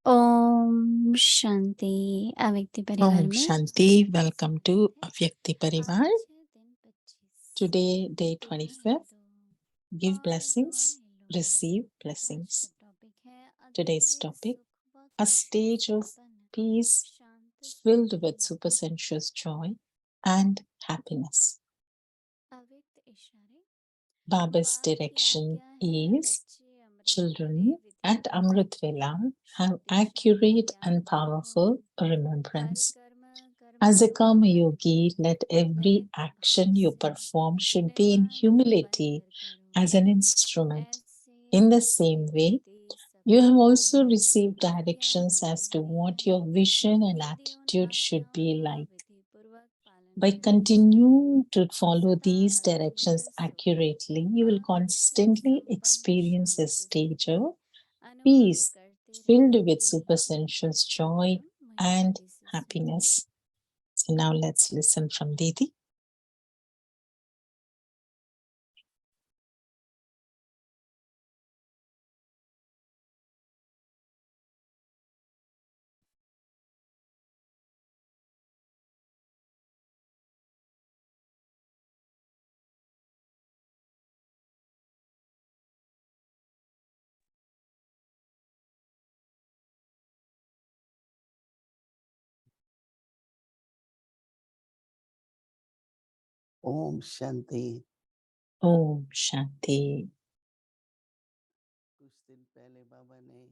ओम शांति अव्यक्ति परिवार Om में Shanti, welcome to Avyakti Parivar. आज है दिन 25 Today, day तो 25th, give और blessings, लो receive आज blessings. का टॉपिक है Today's अतीन्द्रिय topic, सुख व a stage of संपन्न peace शांत filled with स्थिति supersensuous joy and happiness. अव्यक्त इशारे Baba's बाप की direction आज्ञा है is बच्चे अमृत भरे children विधि at पूर्वक Amrit Vela have शक्तिशाली accurate याद and करो powerful हर remembrance. कर्म As a कर्मयोग karma करके yogi, let every निमित्त भाव action you से perform should be in निर्वाण humility बनकर करो as an instrument. ऐसे In the भक्ति same way, वृत्ति you have सबके also लिए received विद्या directions बनी as to हुई what है your vision and यदि उन attitude should आज्ञाओं be का like. विधि पूर्वक पालन By करते continuing to follow सदा these अतीन्द्रिय directions सुख accurately, you will अतिशय constantly संपन्न experience a शांत stage स्थिति of अनुभव peace करते filled with रहेंगे supersensuous joy हम महिमा and दीदी से सुनेंगे happiness. So now let's listen from Didi. Om Shanti. Om Shanti. कुछ दिन पहले बाबा ने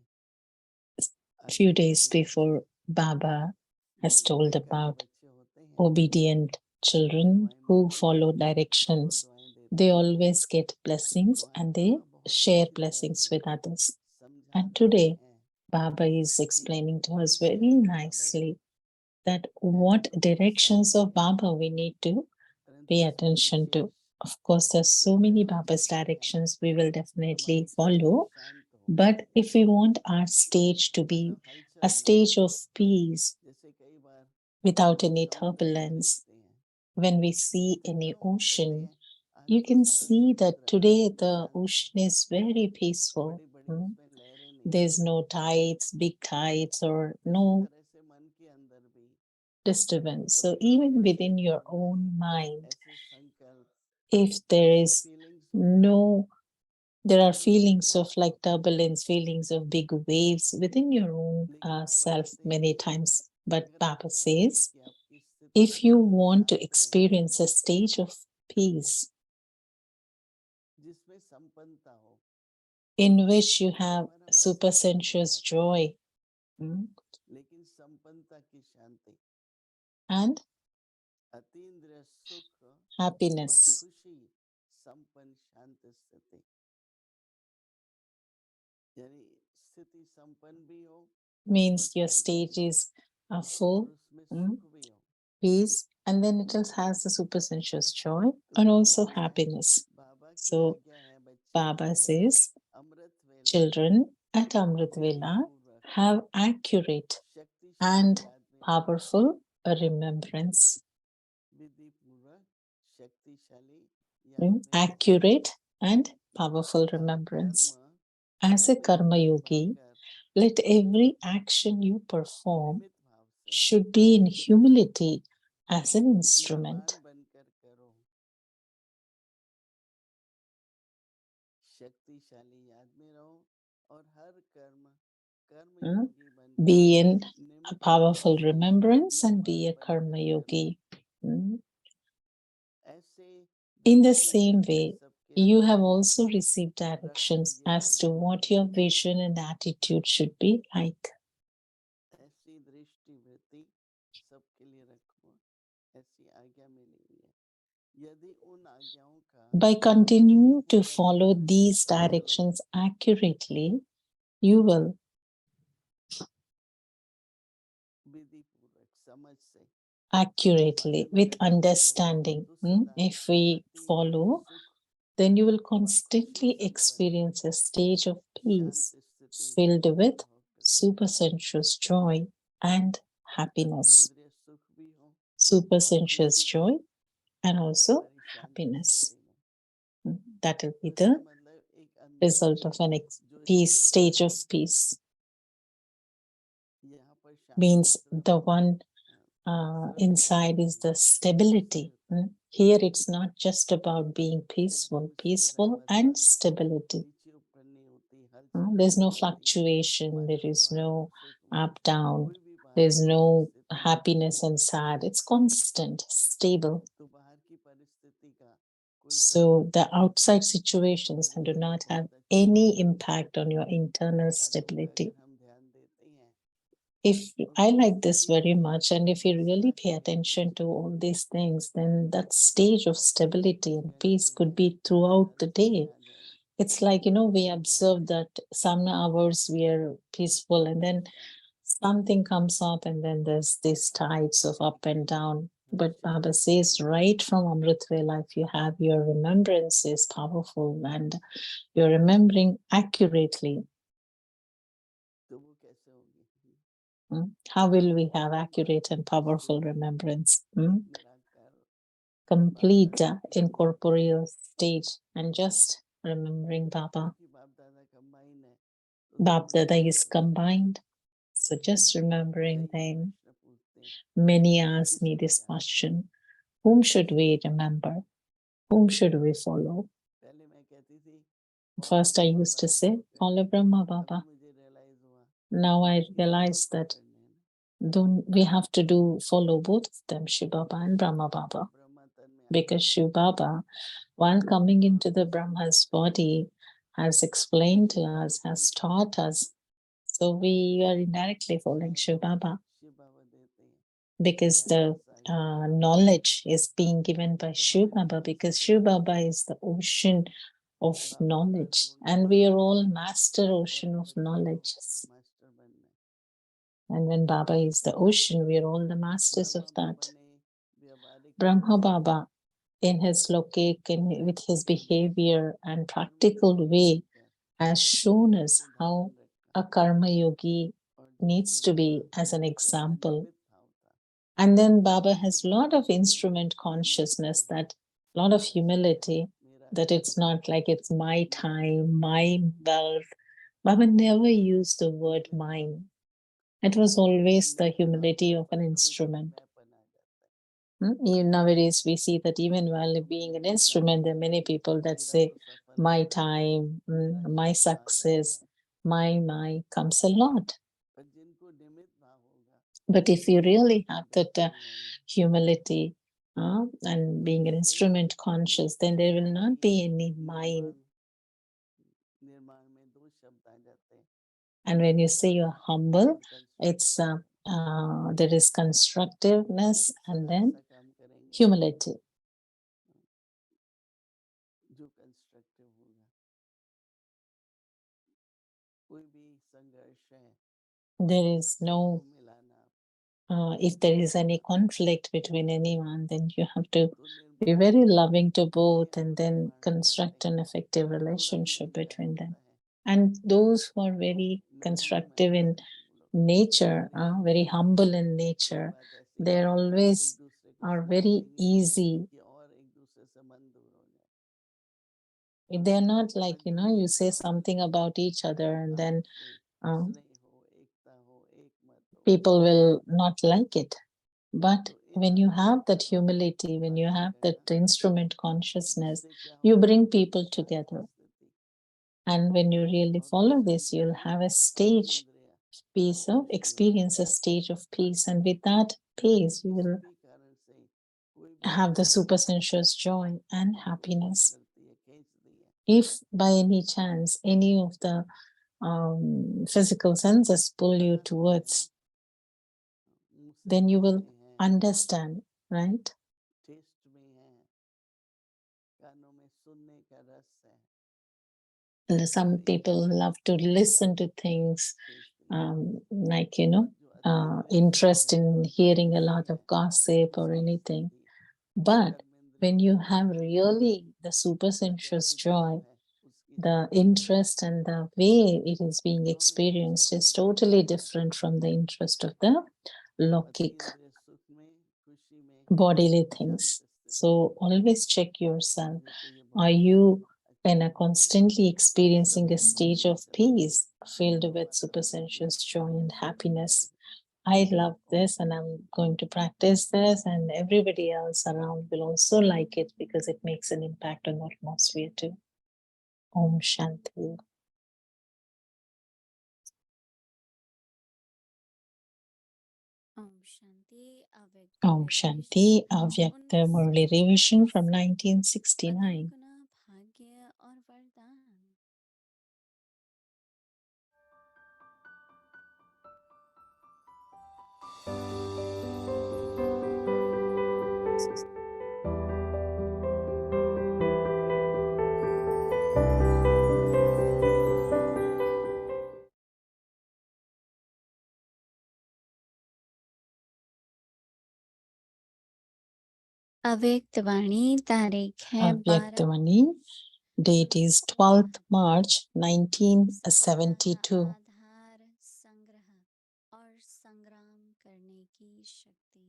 A few days before, Baba has told about obedient children who follow directions. They always get blessings and they share blessings with others. And today, Baba is explaining to us very nicely that what directions of Baba we need to pay attention to. Of course, there's so many Baba's directions we will definitely follow. But if we want our stage to be a stage of peace without any turbulence, when we see any ocean, you can see that today the ocean is very peaceful. There's no tides, big tides, or no disturbance. So even within your own mind, if there are feelings of like turbulence, feelings of big waves within your own self many times. But Baba says, if you want to experience a stage of peace in which you have supersensuous joy and happiness, means your stage is full peace, and then it just has the supersensuous joy and also happiness. So Baba says, children at Amrit Vela have accurate and powerful remembrance. Accurate and powerful remembrance. As a karma yogi, let every action you perform should be in humility as an instrument. Be in a powerful remembrance and be a karma yogi. In the same way, you have also received directions as to what your vision and attitude should be like. By continuing to follow these directions accurately, you will accurately with understanding. If we follow, then you will constantly experience a stage of peace filled with supersensuous joy and happiness. Supersensuous joy and also happiness. That will be the result of an peace stage of peace. means the one inside is the stability. Here it's not just about being peaceful and stability. There's no fluctuation, there is no up down, there's no happiness and sad. It's constant, stable. So the outside situations do not have any impact on your internal stability. If I like this very much, and if you really pay attention to all these things, then that stage of stability and peace could be throughout the day. It's like, we observe that some hours we are peaceful, and then something comes up, and then there's these tides of up and down. But Baba says, right from Amrit Vela, if you have your remembrance is powerful and you're remembering accurately, how will we have accurate and powerful remembrance? Complete incorporeal stage and just remembering Baba. Bab Dada is combined. So just remembering them. Many ask me this question: whom should we remember? Whom should we follow? First, I used to say, follow Brahma Baba. Now I realize that we have to follow both of them, Shiv Baba and Brahma Baba. Because Shiv Baba, while coming into the Brahma's body, has explained to us, has taught us. So we are indirectly following Shiv Baba, because the knowledge is being given by Shiv Baba, because Shiv Baba is the ocean of knowledge, and we are all master ocean of knowledge. And when Baba is the ocean, we are all the masters of that. Brahma Baba, in his lokik, with his behavior and practical way, has shown us how a karma yogi needs to be as an example. And then Baba has a lot of instrument consciousness, that a lot of humility, that it's not like it's my time, my wealth. Baba never used the word mine. It was always the humility of an instrument. Nowadays, we see that even while being an instrument, there are many people that say, my time, my success, my comes a lot. But if you really have that humility and being an instrument conscious, then there will not be any mine. And when you say you're humble, it's there is constructiveness and then humility. There is no, if there is any conflict between anyone, then you have to be very loving to both and then construct an effective relationship between them. And those who are very constructive in nature, very humble in nature, they always are very easy. They're not like, you say something about each other and then people will not like it. But when you have that humility, when you have that instrument consciousness, you bring people together. And when you really follow this, you'll have a stage peace of experience, a stage of peace. And with that peace, you will have the supersensuous joy and happiness. If by any chance any of the physical senses pull you towards, then you will understand, right? Some people love to listen to things like, interest in hearing a lot of gossip or anything. But when you have really the supersensuous joy, the interest and the way it is being experienced is totally different from the interest of the lokik bodily things. So always check yourself. Are you constantly experiencing a stage of peace filled with supersensuous joy and happiness? I love this and I'm going to practice this, and everybody else around will also like it because it makes an impact on the atmosphere too. Om Shanti. Om Shanti, Om Shanti, Avyakta Murli revision from 1969. गुना भाग्य और वरदान। अव्यक्तवाणी तारीख है 12 Avyaktamani, date is 12th March 1972. आधार संग्रह और संग्राम करने की शक्ति।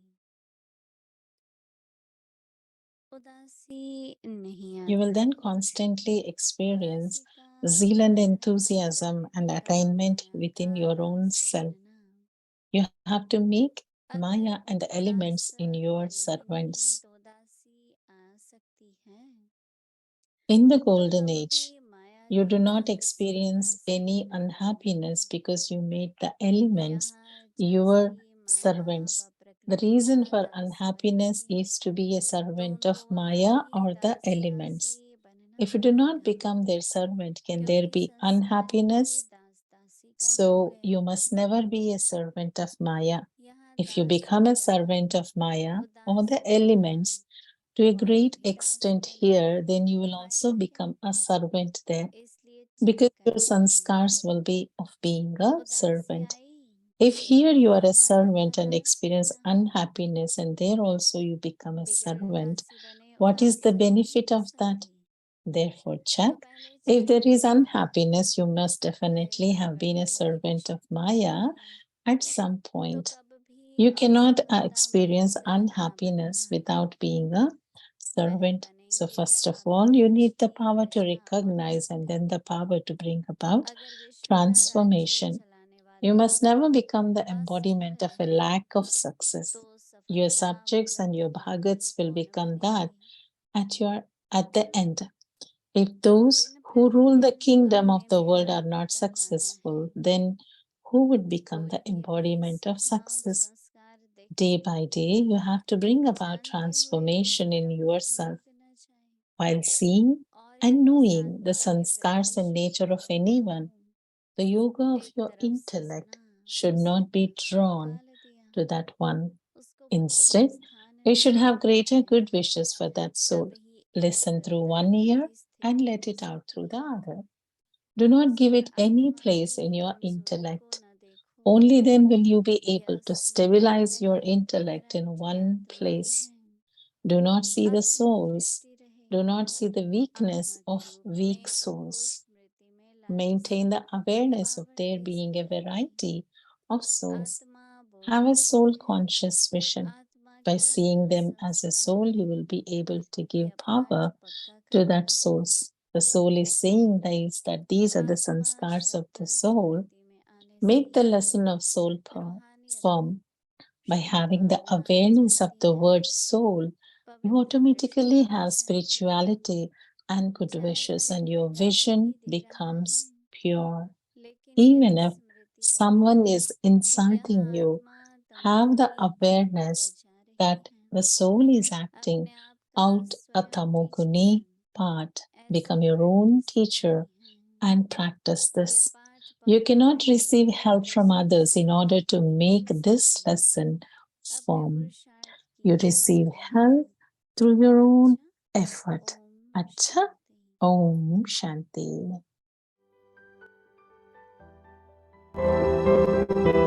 उदासी नहीं You will आता, then constantly experience उदासी का zeal and कारण enthusiasm and प्रकृति और attainment माया within का your own self. सुनना। You have to make अगर Maya and the elements उदास in your करेंगे servants. नहीं तो उदासी आ सकती है। In the तो golden हम age, भी माया you do के not जाल से experience उदासी any नहीं unhappiness होंगे। because you made the elements यहाँ your जैसी माया servants. व The प्रकृति reason का for दास unhappiness बनेंगे is to be a तो servant of उनको Maya अपना भी or the दास या elements. दासी बनना If you do not पड़ेगा, become their servant, can there क्योंकि be संसार ही unhappiness? दास दासी का हो So गया। you must never be a servant of Maya. यहाँ If you दास become हो a servant जाना, of Maya or उदास the हो जाना, elements to a वह great भी दास extent है। here, then you will also फायदा क्या? become a servant there इसलिए because चेक your करते sanskars रहें। will be of being a उदासी servant. I If here you are a हमारा servant and धर्म experience यहाँ, unhappiness and there also you become a बिगड़े servant, दासी बने what is the उदासी नहीं benefit हो of that? सकती। Therefore, तो check. पहले If चेक there is करें, unhappiness, you must मैं definitely have been a प्रकृति की servant of शक्ति Maya हूँ। at some तो point. कब भी You cannot असफलता experience मुझसे ना unhappiness बनना। without being a वह servant. So, बनेंगे first of all, आपके you need the अच्छे power to राजा और recognize and then the कर्ता। power to bring about अगर विश्व का राज्य transformation. चलाने You वाले must never become the embodiment असफल of a रहे, lack of success. तो Your सफलता subjects and your व्रत bhagats की will कौन become that बनेंगे। at the end. If those bin who rule the प्रकृति kingdom of अपने the में world are not परिवर्तन लाना successful, है। then who would become कोई the भी embodiment of भेदभाव success? संस्कार Day देखे by day, you have to bring about जानते हुए transformation उस in तरफ yourself भटक न जाए। while seeing और and यदि knowing the साधना के sanskars प्रति and nature of Shaktimaan anyone. हो, The yoga of एक your तरफ intellect सजना should not be उसको drawn निकाल दिया, to that one. उसको बुद्धि में Instead, स्थान you should नहीं have देते greater good हैं, wishes for that soul. तब ही एक Listen through one तरफ ear की and स्थिति let हो it out through सकती the है। other. Do not give और it any आत्मा place की in your कमजोरी को intellect. न देखो, Only then will you be able यह to स्मृति stabilize your रहे intellect in निरंतर one यादृति place. है। Do not see the souls. आत्मदृष्टि रहे, Do not see the weakness आत्मा के of रूप weak में उनको souls. स्मृति में लाए, Maintain the awareness of there पावरते being a समय variety of souls. आत्मा Have a बोलती soul है, conscious vision. आत्मा By के seeing यह them as a soul, संस्कार you will be able to give यह power पाठ पक्का to करना that है। source. The soul is saying that these are the आत्मा sanskars of the शब्द soul. स्मृति में आने Make से the lesson of soul रूहानियत firm. By having the शुद्धभावना uh awareness of जाती the है, word soul, you पवित्र automatically दृष्टि आ have जाती है। spirituality and good चाहे wishes, वह and तुम्हें your गाली vision भी दे रहा becomes है, pure. लेकिन Even यह if स्मृति रहे someone is कि यह insulting you, आत्मा have the तुम्हारी आज्ञा awareness बजा that रही है। the soul is acting अपने आप का out a स्वयं टीचर tamoguni बन part. ऐसी Become your own practice teacher करनी है। and practice this. यह पाठ You पक्का cannot करके receive help from others in Smriti order to में make ला this सकते हैं। lesson अपने form. पुरुषार्थ You की receive शक्ति help है। through your own अच्छा, effort. ओम Acha, शांति। Om Shanti.